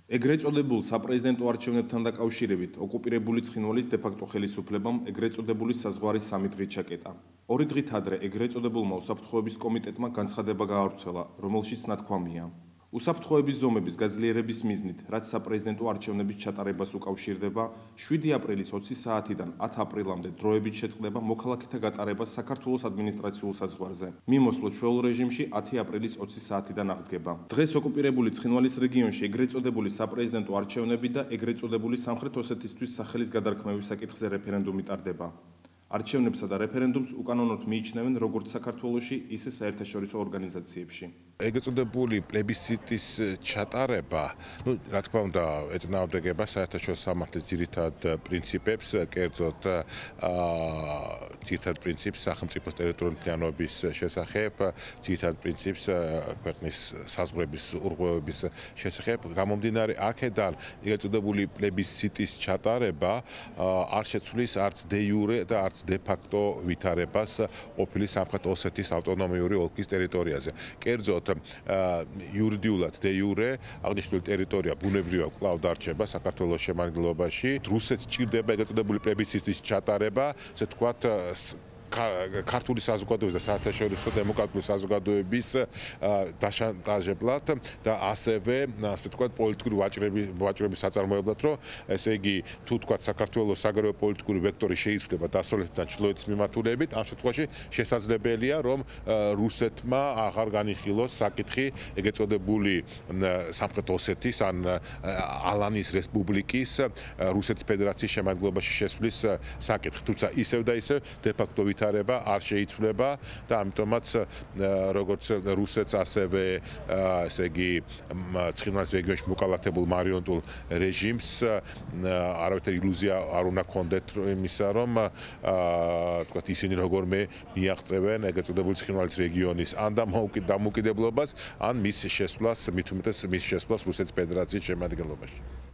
ეგრეთ წოდებულ საპრეზიდენტო არჩევნებთან დაკავშირებით ოკუპირებული ცხინვალის დე-ფაქტო ხელისუფლებამ ეგრეთ წოდებული საზღვარი 3 დღით ჩაკეტა. 2 დღით ადრე ეგრეთ წოდებულმა უსაფრთხოების კომიტეტმა განცხადება გაავრცელა, რომელშიც ნათქვამია: უსაფრთხოების ზომების გაძლიერების მიზნით, რაც საპრეზიდენტო არჩევნების ჩატარებას უკავშირდება, 7 აპრილის 20 საათიდან 10 აპრილამდე დროებით შეწყდება მოქალაქეთა გატარება საქართველოს ადმინისტრაციულ საზღვარზე. მიმოსვლა ჩვეულ რეჟიმში 10 აპრილის 20 საათიდან აღდგება. დღეს ოკუპირებული ცხინვალის რეგიონში ეგრეთ წოდებული საპრეზიდენტო არჩევნები და ეგრეთ წოდებული სამხრეთ ოსეთისთვის სახელის გადარქმევის საკითხზე რეფერენდუმი ტარდება. არჩევნებსა და რეფერენდუმს უკანონოდ მიიჩნევენ როგორც საქართველოში, ისე საერთაშორისო ორგანიზაციებში. ეგრეთ წოდებული პლებისციტის ჩატარება, რა თქმა უნდა, ეწინააღმდეგება საერთაშორისო სამართლის ძირითად პრინციპებს, კერძოდ ძირითად პრინციპს სახელმწიფოს ტერიტორიულობის შესახებ, ძირითად პრინციპს ქვეყნის საზღვრების ურღვევების შესახებ. გამომდინარე აქედან, ეგრეთ წოდებული პლებისციტის ჩატარება არ შეცვლის არც დე იურე და არც დე-ფაქტო ვითარებას ყოფილი სამხრეთ ოსეთის ავტონომიური ოლქის ტერიტორიაზე. კერძოდ იურიდიულად დე იურე აღნიშნული ტერიტორია ბუნებრივად კვლავ დარჩება საქართველოს შემადგენლობაში. რუსეთს სჭირდება ეგრეთ წოდებული პლებისციტის ჩატარება, ასე ვთქვათ, ქართული საზოგადოების და საერთაშორისო დემოკრატიული საზოგადოების დაშანტაჟებლად და ასევე, ასე ვთქვათ, პოლიტიკური ვაჭრობის საწარმოებლად, რომ ესე იგი, თუ ვთქვათ, საქართველოს საგარეო პოლიტიკური ვექტორი შეიცვლება დასავლეთიდან ჩრდილოეთის მიმართულებით, ამ შემთხვევაში შესაძლებელია, რომ რუსეთმა აღარ განიხილოს საკითხი ეგრეთ წოდებული სამხრეთ ოსეთის ან ალანის რესპუბლიკის რუსეთის ფედერაციის შემადგენლობაში შესვლის საკითხი, თუმცა ისევ და ისევ დე-ფაქტო ვითარება არ შეიცვლება და ამიტომაც როგორც რუსეთს ასევე ესე იგი ცხინვალის რეგიონში მოკალათებულ მარიონეტულ რეჟიმს არავითარი ილუზია არ უნდა ჰქონდეთ იმისა, რომ თქვათ ისინი როგორმე მიაღწევენ ეგრეთ წოდებული ცხინვალის რეგიონის ან დამოუკიდებლობას, ან მის შესვლას, მით უმეტეს მის შესვლას რუსეთის ფედერაციის შემადგენლობაში.